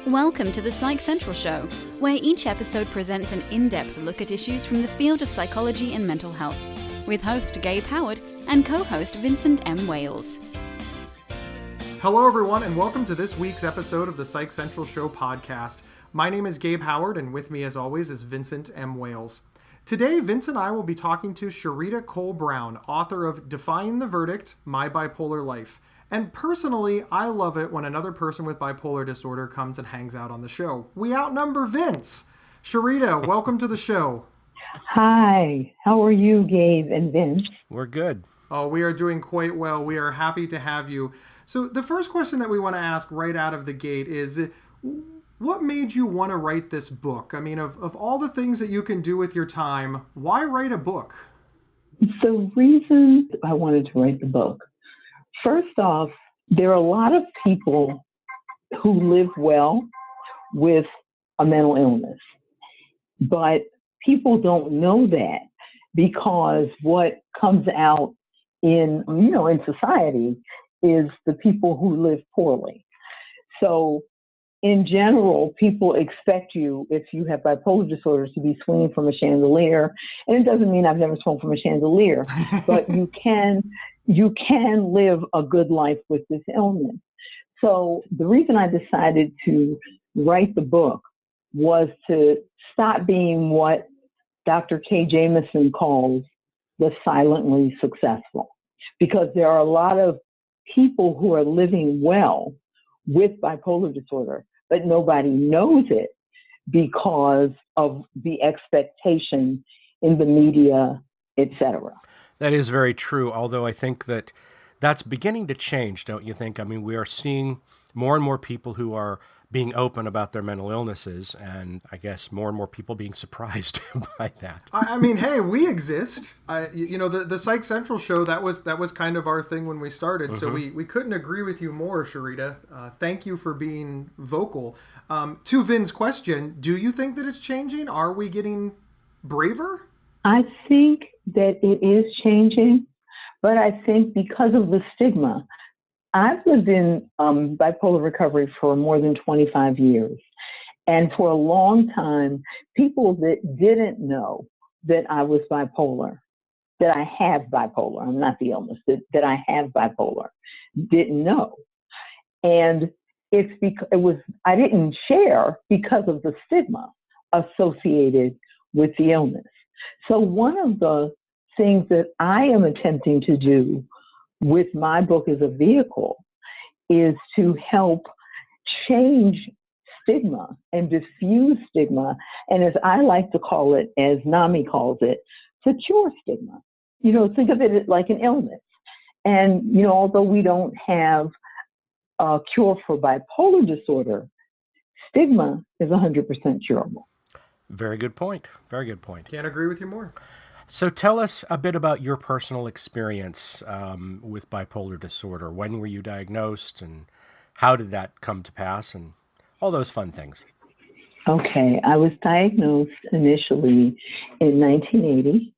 Welcome to the Psych Central Show, where each episode presents an in-depth look at issues from the field of psychology and mental health, with host Gabe Howard and co-host Vincent M. Wales. Hello, everyone, and welcome to this week's episode of the Psych Central Show podcast. My name is Gabe Howard, and with me, as always, is Vincent M. Wales. Today, Vince and I will be talking to Sharita Cole-Brown, author of Defying the Verdict, My Bipolar Life. And personally, I love it when another person with bipolar disorder comes and hangs out on the show. We outnumber Vince. Sharita, welcome to the show. Hi, how are you, Gabe and Vince? We're good. Oh, we are doing quite well. We are happy to have you. So the first question that we want to ask right out of the gate is, what made you want to write this book? I mean, of all the things that you can do with your time, why write a book? The reason I wanted to write the book, first off, there are a lot of people who live well with a mental illness, but people don't know that because what comes out in society is the people who live poorly. So in general, people expect you, if you have bipolar disorder, to be swinging from a chandelier. And it doesn't mean I've never swung from a chandelier, but you can live a good life with this illness. So the reason I decided to write the book was to stop being what Dr. K. Jameson calls the silently successful. Because there are a lot of people who are living well with bipolar disorder, but nobody knows it because of the expectation in the media, etc. That is very true, although I think that that's beginning to change, don't you think? I mean, we are seeing more and more people who are being open about their mental illnesses, and I guess more and more people being surprised by that. I mean, hey, we exist. The Psych Central show, that was kind of our thing when we started, so we couldn't agree with you more, Sharita. Thank you for being vocal. To Vin's question, do you think that it's changing? Are we getting braver? I think that it is changing, but I think because of the stigma, I've lived in bipolar recovery for more than 25 years. And for a long time, people that didn't know that I was bipolar, that I have bipolar, I'm not the illness, that I have bipolar, didn't know. And it's because I didn't share because of the stigma associated with the illness. So one of the things that I am attempting to do with my book as a vehicle is to help change stigma and diffuse stigma, and as I like to call it, as NAMI calls it, to cure stigma. Think of it like an illness. And, although we don't have a cure for bipolar disorder, stigma is 100% curable. Very good point. Very good point. Can't agree with you more. So tell us a bit about your personal experience with bipolar disorder. When were you diagnosed, and how did that come to pass, and all those fun things? Okay, I was diagnosed initially in 1980.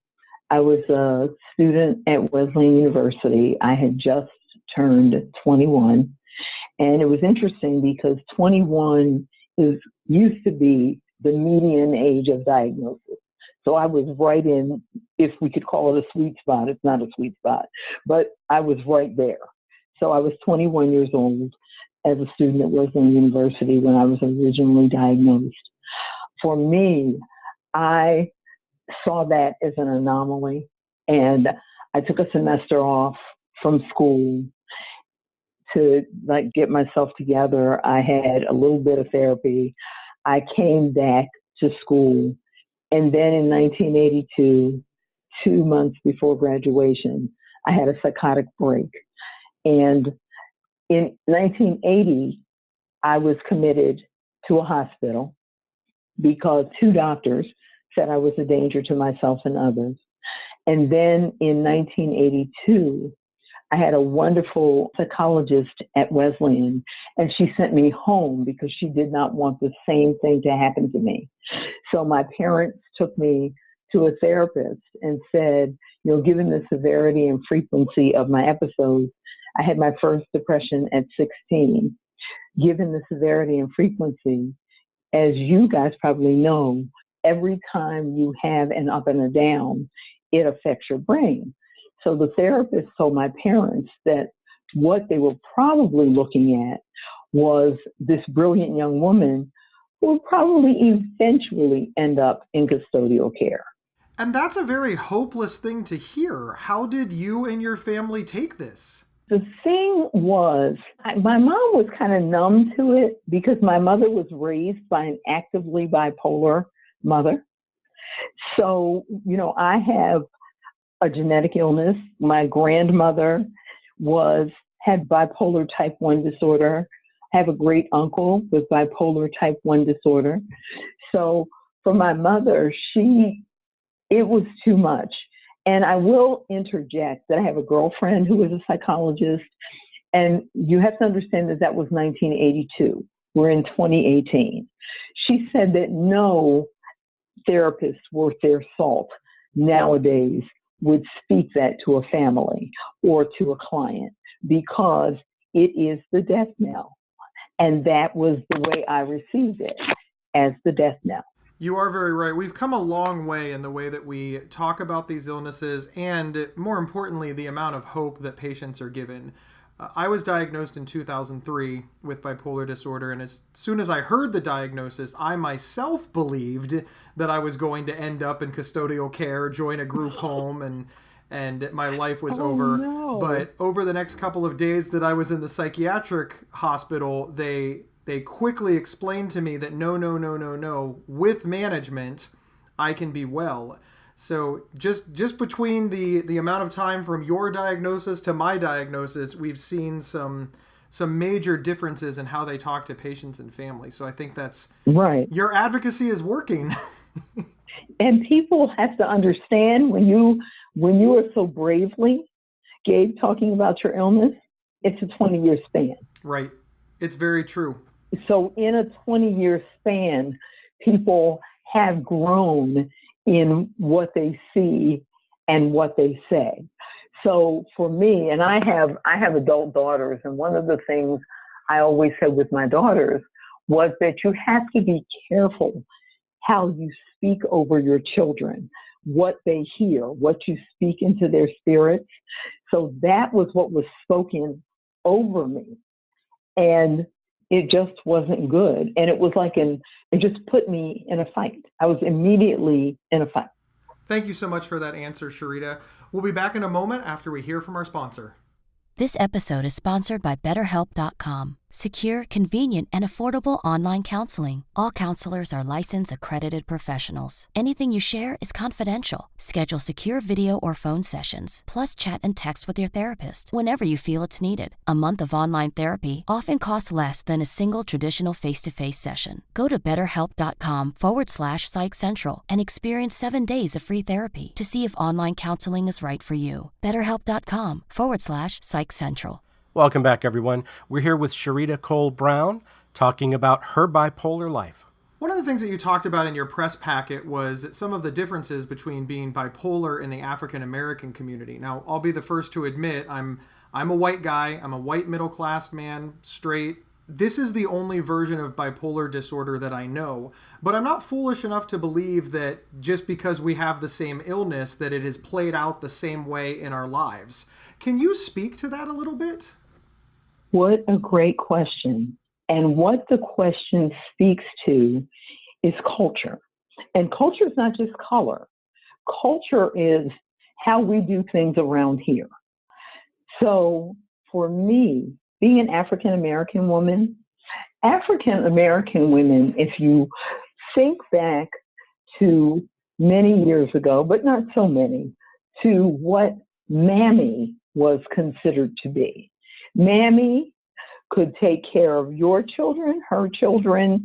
I was a student at Wesleyan University. I had just turned 21, and it was interesting because 21 used to be the median age of diagnosis. So I was right in, if we could call it a sweet spot. It's not a sweet spot, but I was right there. So I was 21 years old as a student at Wesleyan University when I was originally diagnosed. For me, I saw that as an anomaly, and I took a semester off from school to get myself together. I had a little bit of therapy. I came back to school. And then in 1982, 2 months before graduation, I had a psychotic break. And in 1980, I was committed to a hospital because 2 doctors said I was a danger to myself and others. And then in 1982, I had a wonderful psychologist at Wesleyan, and she sent me home because she did not want the same thing to happen to me. So my parents took me to a therapist and said, given the severity and frequency of my episodes, I had my first depression at 16. given the severity and frequency, as you guys probably know, every time you have an up and a down, it affects your brain. So the therapist told my parents that what they were probably looking at was this brilliant young woman who would probably eventually end up in custodial care. And that's a very hopeless thing to hear. How did you and your family take this? The thing was, my mom was kind of numb to it because my mother was raised by an actively bipolar mother. So, I have a genetic illness. My grandmother had bipolar type 1 disorder. I have a great uncle with bipolar type 1 disorder. So for my mother, it was too much. And I will interject that I have a girlfriend who is a psychologist, and you have to understand that was 1982. We're in 2018. She said that no therapist worth their salt nowadays would speak that to a family or to a client because it is the death knell. And that was the way I received it, as the death knell. You are very right. We've come a long way in the way that we talk about these illnesses and, more importantly, the amount of hope that patients are given. I was diagnosed in 2003 with bipolar disorder, and as soon as I heard the diagnosis, I myself believed that I was going to end up in custodial care, join a group home, and my life was over. No. But over the next couple of days that I was in the psychiatric hospital, they quickly explained to me that no, with management, I can be well. So just between the amount of time from your diagnosis to my diagnosis, we've seen some major differences in how they talk to patients and families. So I think that's right. Your advocacy is working. And people have to understand when you are so bravely, Gabe, talking about your illness, it's a 20-year span. Right. It's very true. So in a 20-year span, people have grown in what they see and what they say. So for me, and I have adult daughters, and one of the things I always said with my daughters was that you have to be careful how you speak over your children, what they hear, what you speak into their spirits. So that was what was spoken over me. And it just wasn't good. And it was it just put me in a fight. I was immediately in a fight. Thank you so much for that answer, Sharita. We'll be back in a moment after we hear from our sponsor. This episode is sponsored by BetterHelp.com. Secure, convenient, and affordable online counseling. All counselors are licensed, accredited professionals. Anything you share is confidential. Schedule secure video or phone sessions, plus chat and text with your therapist whenever you feel it's needed. A month of online therapy often costs less than a single traditional face-to-face session. Go to BetterHelp.com/Psych Central and experience 7 days of free therapy to see if online counseling is right for you. BetterHelp.com/Psych Central. Welcome back, everyone. We're here with Sharita Cole-Brown talking about her bipolar life. One of the things that you talked about in your press packet was some of the differences between being bipolar in the African American community. Now, I'll be the first to admit I'm a white guy. I'm a white middle-class man, straight. This is the only version of bipolar disorder that I know. But I'm not foolish enough to believe that just because we have the same illness that it is played out the same way in our lives. Can you speak to that a little bit? What a great question. And what the question speaks to is culture. And culture is not just color. Culture is how we do things around here. So for me, being an African American woman, if you think back to many years ago, but not so many, to what Mammy was considered to be. Mammy could take care of your children, her children,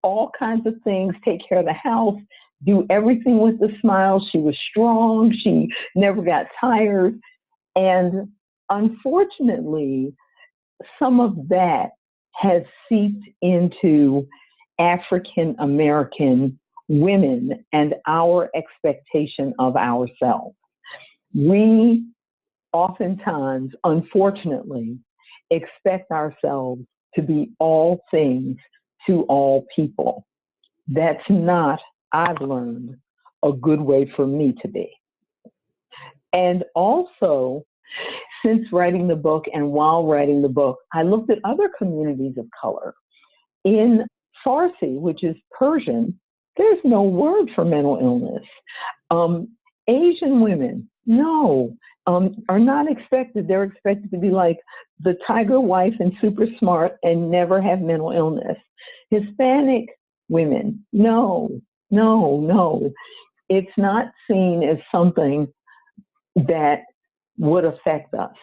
all kinds of things, take care of the house, do everything with a smile. She was strong. She never got tired. And unfortunately, some of that has seeped into African American women and our expectation of ourselves. We oftentimes, unfortunately, expect ourselves to be all things to all people. That's not, I've learned, a good way for me to be. And also, since writing the book and while writing the book, I looked at other communities of color. In Farsi, which is Persian, there's no word for mental illness. Asian women, are not expected. They're expected to be like the tiger wife and super smart and never have mental illness. Hispanic women, no. It's not seen as something that would affect us.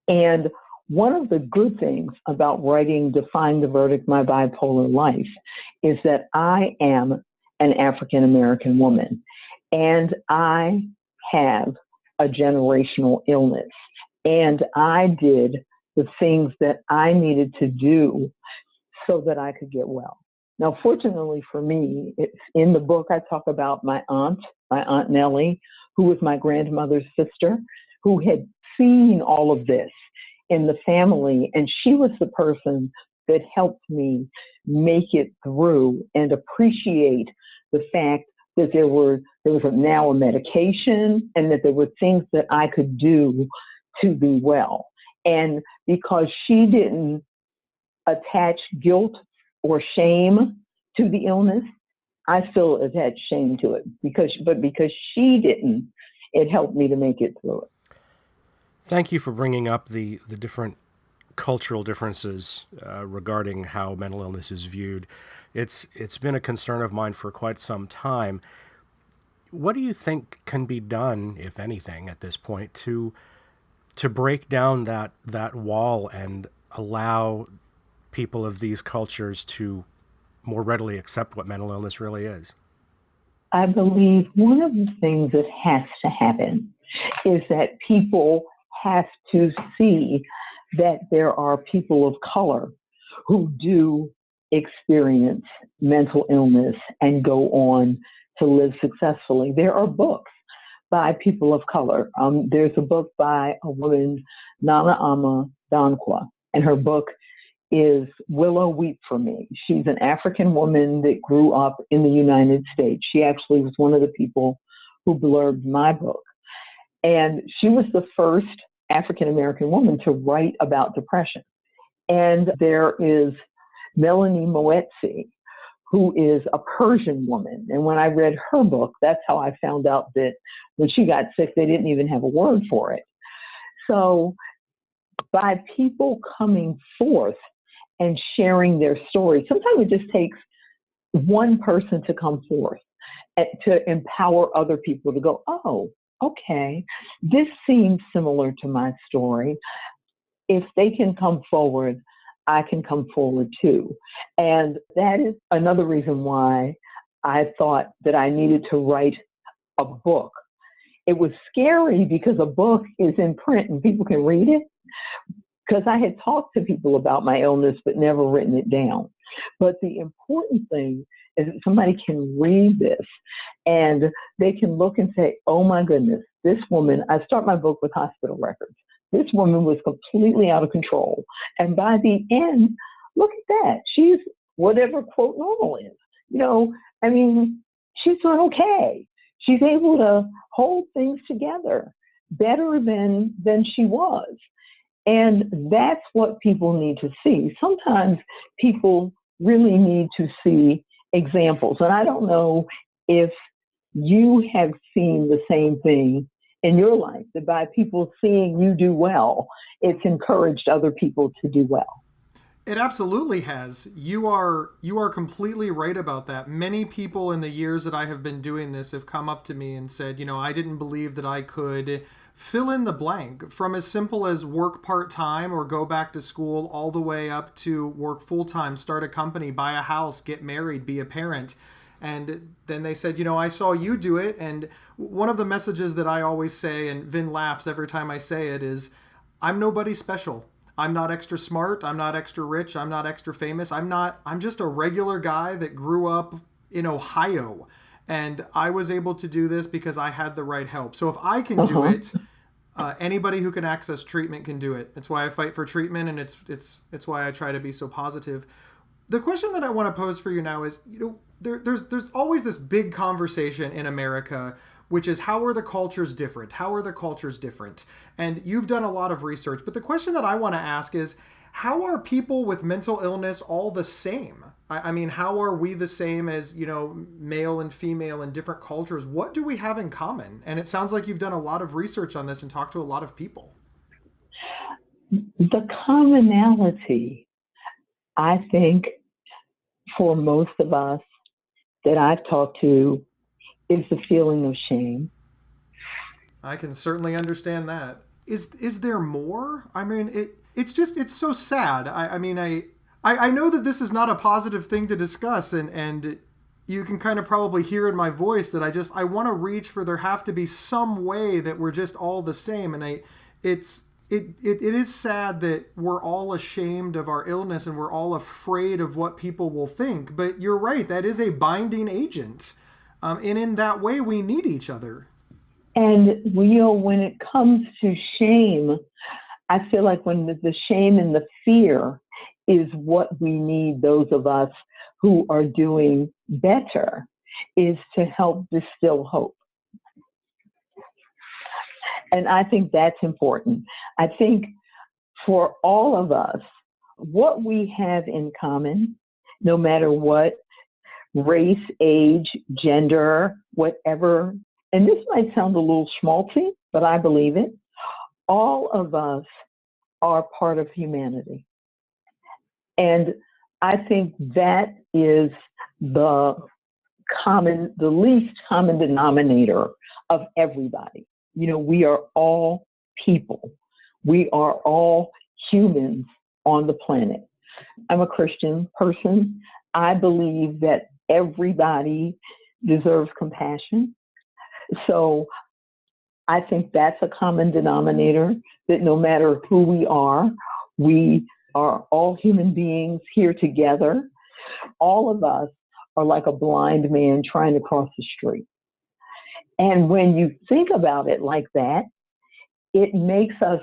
And one of the good things about writing Defying the Verdict, My Bipolar Life is that I am an African American woman and I have a generational illness. And I did the things that I needed to do so that I could get well. Now, fortunately for me, it's in the book I talk about my Aunt Nellie, who was my grandmother's sister, who had seen all of this in the family. And she was the person that helped me make it through and appreciate the fact that there was now a medication and that there were things that I could do to be well. And because she didn't attach guilt or shame to the illness, I still attach shame to it because she didn't, it helped me to make it through it. Thank you for bringing up the different cultural differences regarding how mental illness is viewed. It's been a concern of mine for quite some time. What do you think can be done, if anything, at this point to break down that wall and allow people of these cultures to more readily accept what mental illness really is? I believe one of the things that has to happen is that people have to see that there are people of color who do experience mental illness and go on to live successfully. There are books by people of color. There's a book by a woman, Nana Ama Dankwa, and her book is Willow Weep for Me. She's an African woman that grew up in the United States. She actually was one of the people who blurbed my book. And she was the first African American woman to write about depression. And there is Melanie Moetzi, who is a Persian woman. And when I read her book, that's how I found out that when she got sick, they didn't even have a word for it. So by people coming forth and sharing their story, sometimes it just takes one person to come forth and to empower other people to go, oh, okay, this seems similar to my story. If they can come forward, I can come forward too. And that is another reason why I thought that I needed to write a book. It was scary because a book is in print and people can read it. Because I had talked to people about my illness but never written it down. But the important thing is that somebody can read this and they can look and say, oh my goodness, this woman, I start my book with hospital records. This woman was completely out of control. And by the end, look at that. She's whatever quote normal is. She's doing okay. She's able to hold things together better than she was. And that's what people need to see. Sometimes people really need to see examples. And I don't know if you have seen the same thing in your life, that by people seeing you do well, it's encouraged other people to do well. It absolutely has. You are completely right about that. Many people in the years that I have been doing this have come up to me and said, I didn't believe that I could fill in the blank, from as simple as work part-time or go back to school all the way up to work full-time, start a company, buy a house, get married, be a parent. And then they said, I saw you do it. And one of the messages that I always say, and Vin laughs every time I say it, is I'm nobody special. I'm not extra smart. I'm not extra rich. I'm not extra famous. I'm just a regular guy that grew up in Ohio. And I was able to do this because I had the right help. So if I can do it, Anybody who can access treatment can do it. It's why I fight for treatment, and it's why I try to be so positive. The question that I want to pose for you now is, there's always this big conversation in America, which is how are the cultures different? How are the cultures different? And you've done a lot of research, but the question that I want to ask is, how are people with mental illness all the same? I mean, how are we the same as, male and female in different cultures? What do we have in common? And it sounds like you've done a lot of research on this and talked to a lot of people. The commonality, I think, for most of us that I've talked to is the feeling of shame. I can certainly understand that. Is there more? I mean, it's so sad. I know that this is not a positive thing to discuss, and you can kind of probably hear in my voice that I want to reach for there have to be some way that we're just all the same. And it is sad that we're all ashamed of our illness and we're all afraid of what people will think. But you're right, that is a binding agent. And in that way, we need each other. And when it comes to shame, I feel like when the shame and the fear is what we need, those of us who are doing better, is to help distill hope. And I think that's important. I think for all of us, what we have in common, no matter what, race, age, gender, whatever, and this might sound a little schmaltzy, but I believe it, all of us are part of humanity. And I think that is the least common denominator of everybody. We are all people. We are all humans on the planet. I'm a Christian person. I believe that everybody deserves compassion. So I think that's a common denominator, that no matter who we are all human beings here together. All of us are like a blind man trying to cross the street. And when you think about it like that, it makes us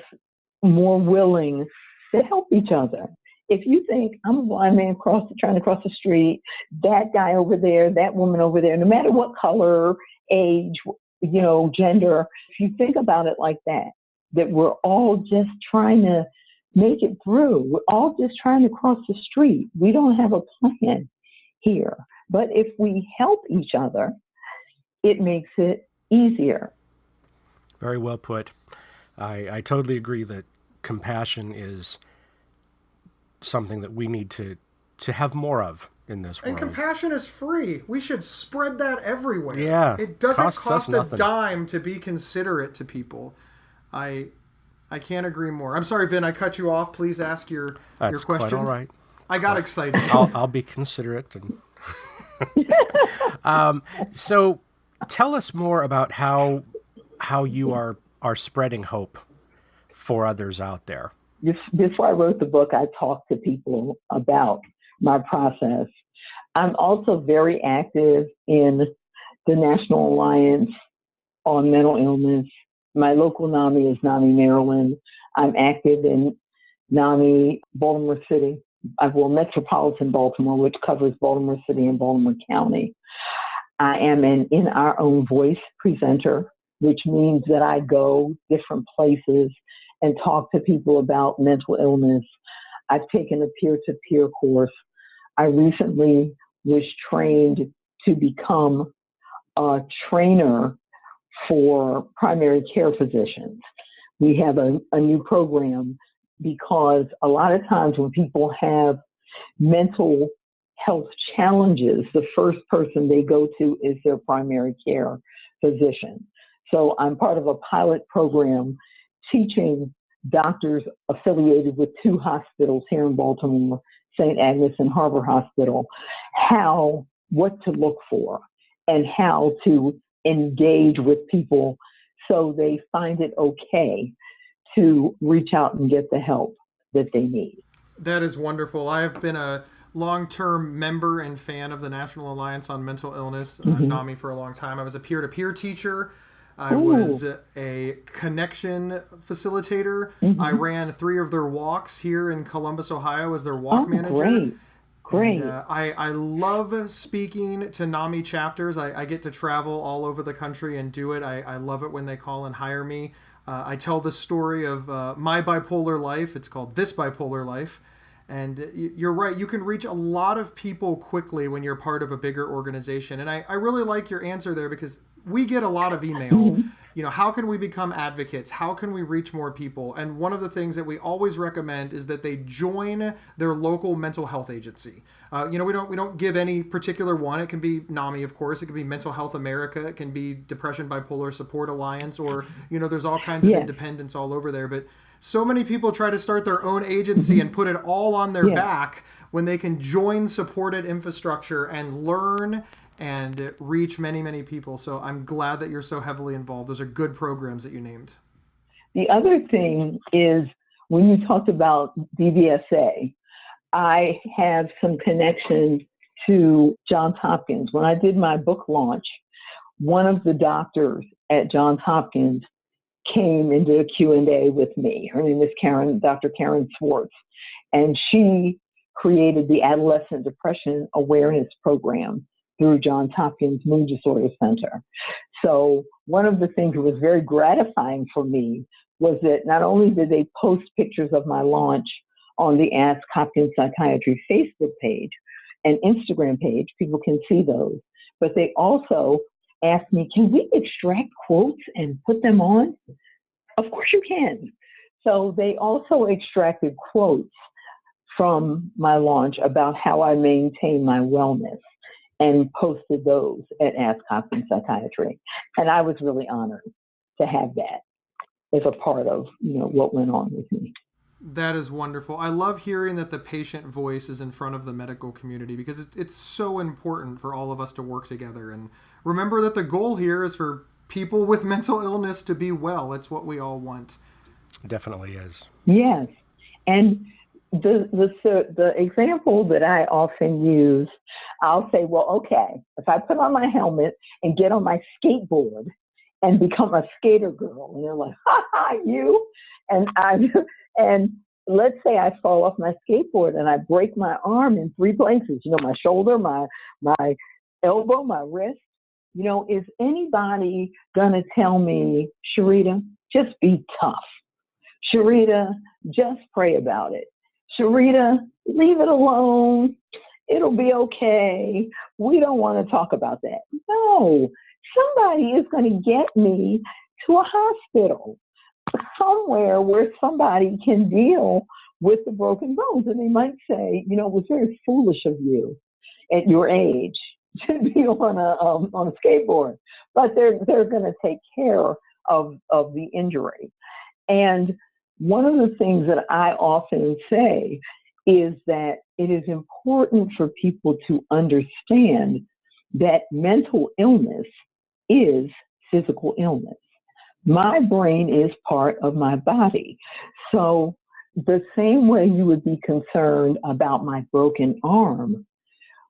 more willing to help each other. If you think, I'm a blind man trying to cross the street, that guy over there, that woman over there, no matter what color, age, gender, if you think about it like that we're all just trying to make it through. We're all just trying to cross the street. We don't have a plan here. But if we help each other, it makes it easier. Very well put. I totally agree that compassion is something that we need to have more of in this world. And compassion is free. We should spread that everywhere. Yeah. It doesn't cost a nothing. dime to be considerate to people. I can't agree more. I'm sorry, Vin, I cut you off. Please ask your question. That's quite all right. I got excited. I'll be considerate. And so tell us more about how you are spreading hope for others out there. Before I wrote the book, I talked to people about my process. I'm also very active in the National Alliance on Mental Illness. My local NAMI is NAMI Maryland. I'm active in NAMI Baltimore City. Metropolitan Baltimore, which covers Baltimore City and Baltimore County. I am an In Our Own Voice presenter, which means that I go different places and talk to people about mental illness. I've taken a peer-to-peer course. I recently was trained to become a trainer for primary care physicians. We have a new program because a lot of times when people have mental health challenges, the first person they go to is their primary care physician. So I'm part of a pilot program teaching doctors affiliated with 2 hospitals here in Baltimore, St. Agnes and Harbor Hospital, what to look for and how to engage with people so they find it okay to reach out and get the help that they need. That is wonderful. I have been a long-term member and fan of the National Alliance on Mental Illness, NAMI, for a long time. I was a peer-to-peer teacher I was a connection facilitator. I ran 3 of their walks here in Columbus, Ohio as their walk manager. Great. And, I love speaking to NAMI chapters. I get to travel all over the country and do it. I love it when they call and hire me. I tell the story of my bipolar life. It's called This Bipolar Life. And you're right. You can reach a lot of people quickly when you're part of a bigger organization. And I really like your answer there, because we get a lot of email. How can we become advocates? How can we reach more people? And one of the things that we always recommend is that they join their local mental health agency. We don't give any particular one. It can be NAMI, of course. It can be Mental Health America. It can be Depression Bipolar Support Alliance, or there's all kinds of independents all over there. But so many people try to start their own agency and put it all on their back when they can join supported infrastructure and learn and reach many, many people. So I'm glad that you're so heavily involved. Those are good programs that you named. The other thing is, when you talked about DBSA, I have some connection to Johns Hopkins. When I did my book launch, one of the doctors at Johns Hopkins came and did a Q&A with me. Her name is Dr. Karen Swartz, and she created the Adolescent Depression Awareness Program through Johns Hopkins Mood Disorder Center. So one of the things that was very gratifying for me was that not only did they post pictures of my launch on the Ask Hopkins Psychiatry Facebook page and Instagram page, people can see those, but they also asked me, can we extract quotes and put them on? Of course you can. So they also extracted quotes from my launch about how I maintain my wellness and posted those at Ask Hopkins Psychiatry. And I was really honored to have that as a part of, what went on with me. That is wonderful. I love hearing that the patient voice is in front of the medical community, because it's so important for all of us to work together. And remember that the goal here is for people with mental illness to be well. It's what we all want. Definitely is. Yes. And the example that I often use, I'll say, well, okay, if I put on my helmet and get on my skateboard and become a skater girl, and they're like, ha ha, you, and let's say I fall off my skateboard and I break my arm in 3 places, my shoulder, my elbow, my wrist, is anybody gonna tell me, Sharita, just be tough. Sharita, just pray about it. Sharita, leave it alone. It'll be okay. We don't want to talk about that. No, somebody is going to get me to a hospital somewhere where somebody can deal with the broken bones. And they might say, it was very foolish of you at your age to be on a skateboard, but they're going to take care of the injury. And one of the things that I often say is that it is important for people to understand that mental illness is physical illness. My brain is part of my body. So the same way you would be concerned about my broken arm,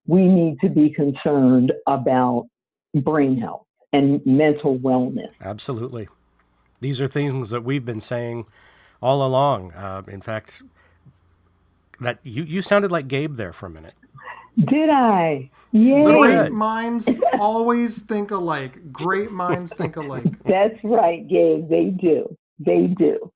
we need to be concerned about brain health and mental wellness. Absolutely. These are things that we've been saying all along. In fact, that you sounded like Gabe there for a minute. Did I? Yeah. Great minds always think alike. Great minds think alike. That's right, Gabe. They do. They do.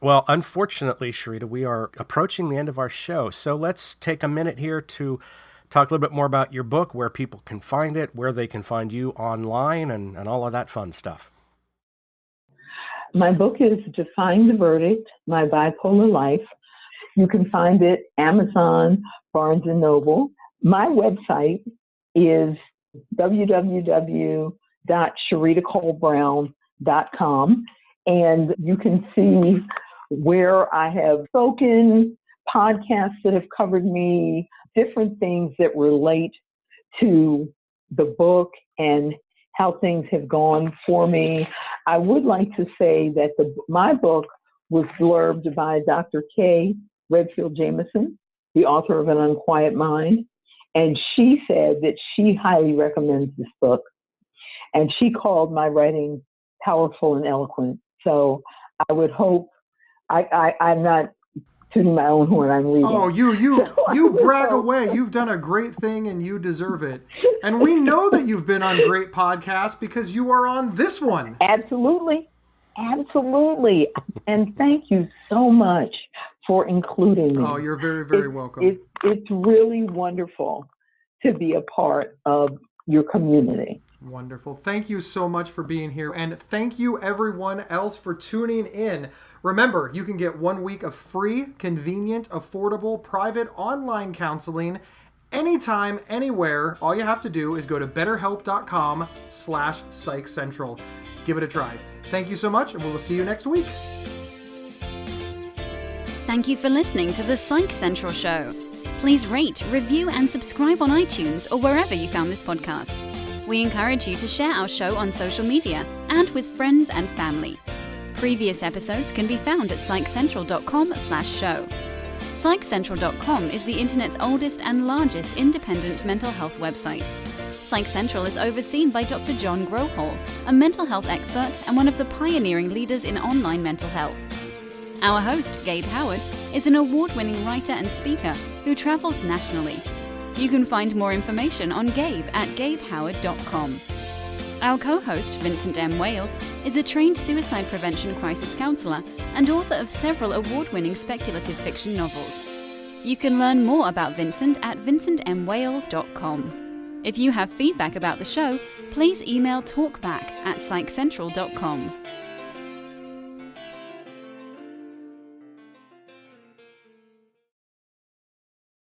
Well, unfortunately, Sharita, we are approaching the end of our show. So let's take a minute here to talk a little bit more about your book, where people can find it, where they can find you online, and all of that fun stuff. My book is Defying the Verdict, My Bipolar Life. You can find it Amazon, Barnes & Noble. My website is www.sharitacolebrown.com, and you can see where I have spoken, podcasts that have covered me, different things that relate to the book and how things have gone for me. I would like to say that my book was blurbed by Dr. Kay Redfield Jameson, the author of An Unquiet Mind, and she said that she highly recommends this book. And she called my writing powerful and eloquent. So I would hope, I'm not tooting my own horn, I'm leaving. Oh, you brag away. You've done a great thing and you deserve it. And we know that you've been on great podcasts because you are on this one. Absolutely. And thank you so much for including me. Oh, you're very, very welcome. It's really wonderful to be a part of your community. Wonderful. Thank you so much for being here. And thank you everyone else for tuning in. Remember, you can get 1 week of free, convenient, affordable, private online counseling anytime, anywhere. All you have to do is go to betterhelp.com/psychcentral. Give it a try. Thank you so much, and we will see you next week. Thank you for listening to the Psych Central Show. Please rate, review, and subscribe on iTunes or wherever you found this podcast. We encourage you to share our show on social media and with friends and family. Previous episodes can be found at psychcentral.com/show. Psychcentral.com is the internet's oldest and largest independent mental health website. Psych Central is overseen by Dr. John Grohol, a mental health expert and one of the pioneering leaders in online mental health. Our host, Gabe Howard, is an award-winning writer and speaker who travels nationally. You can find more information on Gabe at gabehoward.com. Our co-host, Vincent M. Wales, is a trained suicide prevention crisis counselor and author of several award-winning speculative fiction novels. You can learn more about Vincent at vincentmwales.com. If you have feedback about the show, please email talkback@psychcentral.com.